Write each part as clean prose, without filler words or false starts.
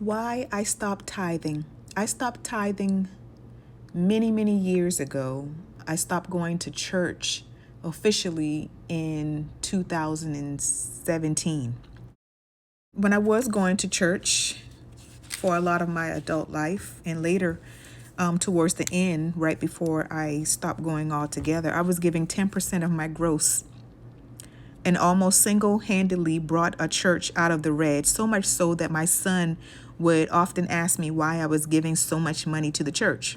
Why I stopped tithing. I stopped tithing many, many years ago. I stopped going to church officially in 2017. When I was going to church for a lot of my adult life and later towards the end, right before I stopped going altogether, I was giving 10% of my gross and almost single-handedly brought a church out of the red, so much so that my son would often ask me why I was giving so much money to the church.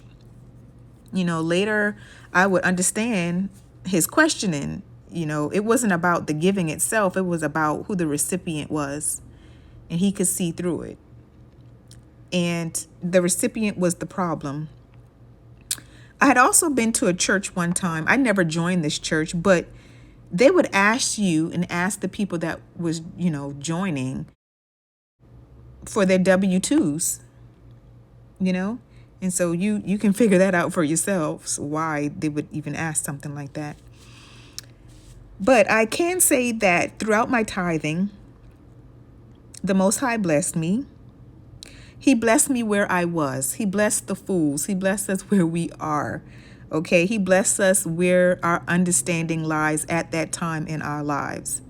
Later I would understand his questioning. It wasn't about the giving itself, it was about who the recipient was, and he could see through it. And the recipient was the problem. I had also been to a church one time. I never joined this church, but they would ask you and ask the people that was, joining for their W-2s, you know? And so you can figure that out for yourselves, why they would even ask something like that. But I can say that throughout my tithing, the Most High blessed me. He blessed me where I was. He blessed the fools. He blessed us where we are. Okay, he blessed us where our understanding lies at that time in our lives.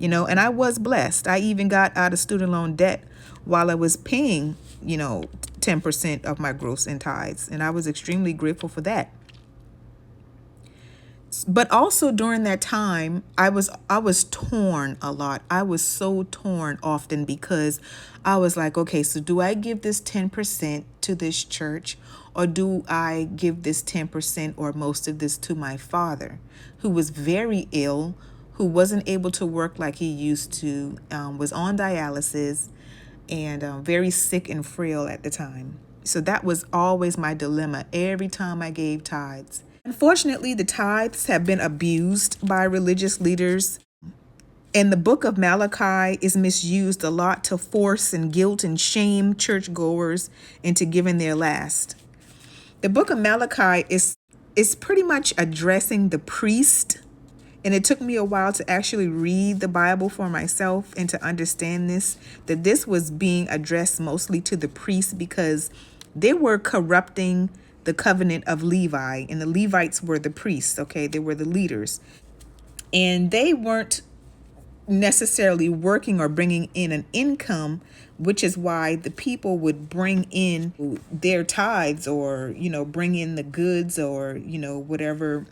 And I was blessed. I even got out of student loan debt while I was paying, 10% of my gross in tithes. And I was extremely grateful for that. But also during that time, I was torn a lot. I was so torn often because I was like, okay, so do I give this 10% to this church, or do I give this 10% or most of this to my father, who was very ill, who wasn't able to work like he used to, was on dialysis, and very sick and frail at the time. So that was always my dilemma every time I gave tithes. Unfortunately, the tithes have been abused by religious leaders, and the book of Malachi is misused a lot to force and guilt and shame churchgoers into giving their last. The book of Malachi is pretty much addressing the priest, and it took me a while to actually read the Bible for myself and to understand that this was being addressed mostly to the priests because they were corrupting the covenant of Levi, and the Levites were the priests, okay? They were the leaders. And they weren't necessarily working or bringing in an income, which is why the people would bring in their tithes or, bring in the goods or, whatever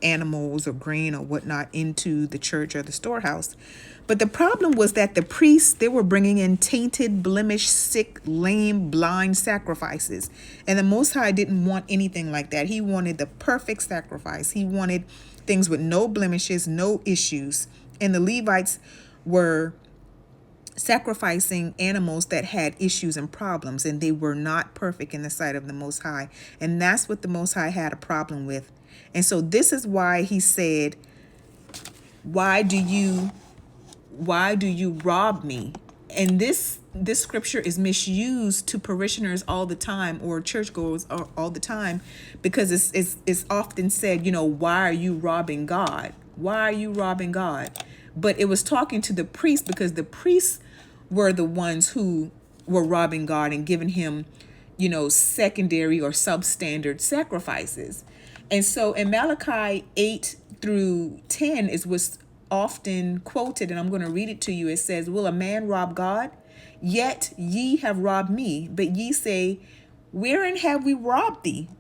animals or grain or whatnot into the church or the storehouse. But the problem was that the priests, they were bringing in tainted, blemished, sick, lame, blind sacrifices. And the Most High didn't want anything like that. He wanted the perfect sacrifice. He wanted things with no blemishes, no issues. And the Levites were sacrificing animals that had issues and problems, and they were not perfect in the sight of the Most High. And that's what the Most High had a problem with. And so this is why he said, why do you rob me? And this scripture is misused to parishioners all the time, or churchgoers all the time, because it's often said, why are you robbing God? Why are you robbing God? But it was talking to the priests, because the priests were the ones who were robbing God and giving him, secondary or substandard sacrifices. And so in Malachi 8-10 is what's often quoted, and I'm going to read it to you. It says, will a man rob God? Yet ye have robbed me. But ye say, wherein have we robbed thee?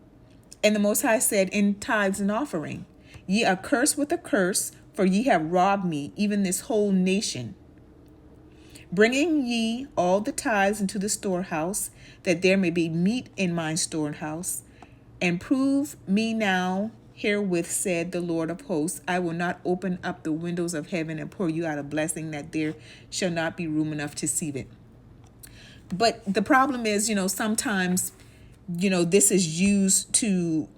And the Most High said, in tithes and offering. Ye are cursed with a curse, for ye have robbed me, even this whole nation. Bringing ye all the tithes into the storehouse, that there may be meat in mine storehouse. And prove me now herewith, said the Lord of hosts, I will not open up the windows of heaven and pour you out a blessing, that there shall not be room enough to receive it. But the problem is, sometimes, this is used to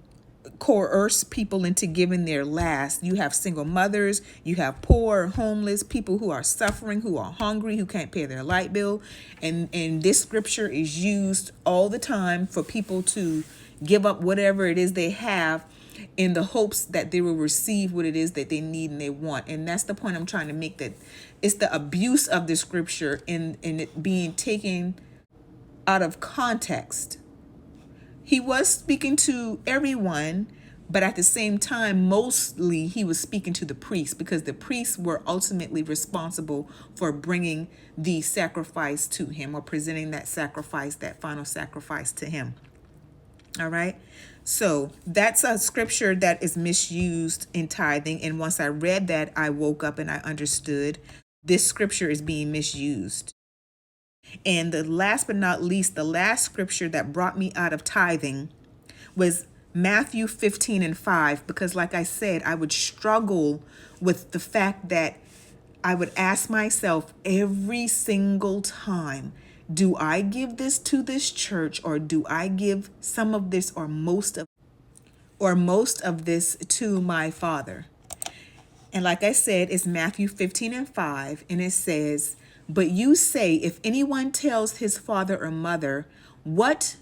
coerce people into giving their last. You have single mothers, you have poor, homeless, people who are suffering, who are hungry, who can't pay their light bill. And this scripture is used all the time for people to give up whatever it is they have in the hopes that they will receive what it is that they need and they want. And that's the point I'm trying to make, that it's the abuse of the scripture and it being taken out of context. He was speaking to everyone, but at the same time, mostly he was speaking to the priests, because the priests were ultimately responsible for bringing the sacrifice to him, or presenting that sacrifice, that final sacrifice to him. All right. So that's a scripture that is misused in tithing. And once I read that, I woke up and I understood this scripture is being misused. And the last but not least, the last scripture that brought me out of tithing was Matthew 15:5, because like I said, I would struggle with the fact that I would ask myself every single time, do I give this to this church, or do I give some of this or most of this to my Father? And like I said, it's Matthew 15:5, and it says, "But you say, if anyone tells his father or mother, what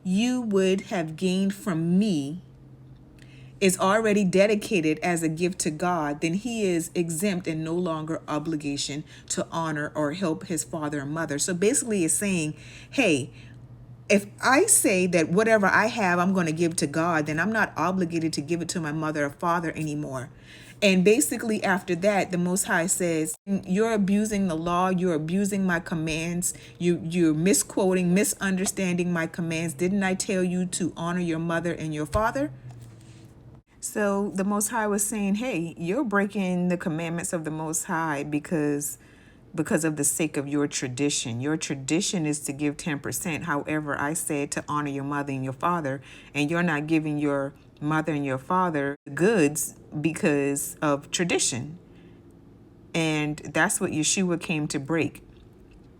you would have gained from me is already dedicated as a gift to God, then he is exempt and no longer obligation to honor or help his father or mother." So basically it's saying, hey, if I say that whatever I have, I'm going to give to God, then I'm not obligated to give it to my mother or father anymore. And basically after that, the Most High says, you're abusing the law. You're abusing my commands. You're misquoting, misunderstanding my commands. Didn't I tell you to honor your mother and your father? So the Most High was saying, hey, you're breaking the commandments of the Most High because of the sake of your tradition. Your tradition is to give 10%. However, I said to honor your mother and your father, and you're not giving your mother and your father goods because of tradition. And that's what Yeshua came to break.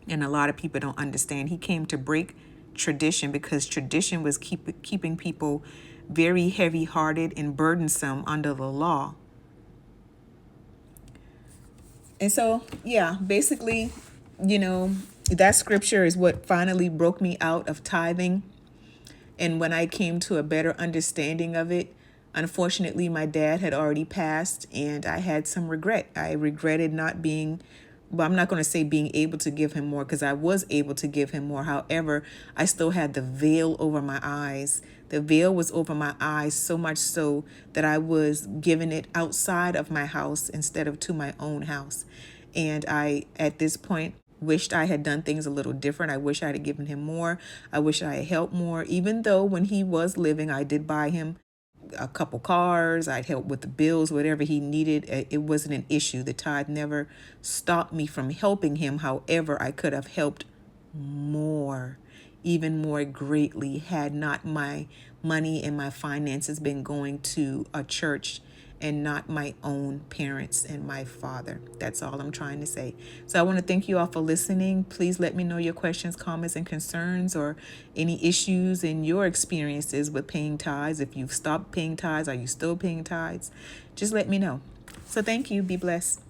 And a lot of people don't understand. He came to break tradition because tradition was keeping people very heavy-hearted and burdensome under the law. And so, yeah, basically, that scripture is what finally broke me out of tithing. And when I came to a better understanding of it, unfortunately, my dad had already passed and I had some regret. I regretted not being, well, I'm not going to say being able to give him more, because I was able to give him more. However, I still had the veil over my eyes. The veil was over my eyes, so much so that I was giving it outside of my house instead of to my own house. And I, at this point, wished I had done things a little different. I wish I had given him more. I wish I had helped more, even though when he was living, I did buy him a couple cars. I'd help with the bills, whatever he needed. It wasn't an issue. The tithe never stopped me from helping him. However, I could have helped more, even more greatly, had not my money and my finances been going to a church and not my own parents and my father. That's all I'm trying to say. So I want to thank you all for listening. Please let me know your questions, comments, and concerns, or any issues in your experiences with paying tithes. If you've stopped paying tithes, are you still paying tithes? Just let me know. So thank you. Be blessed.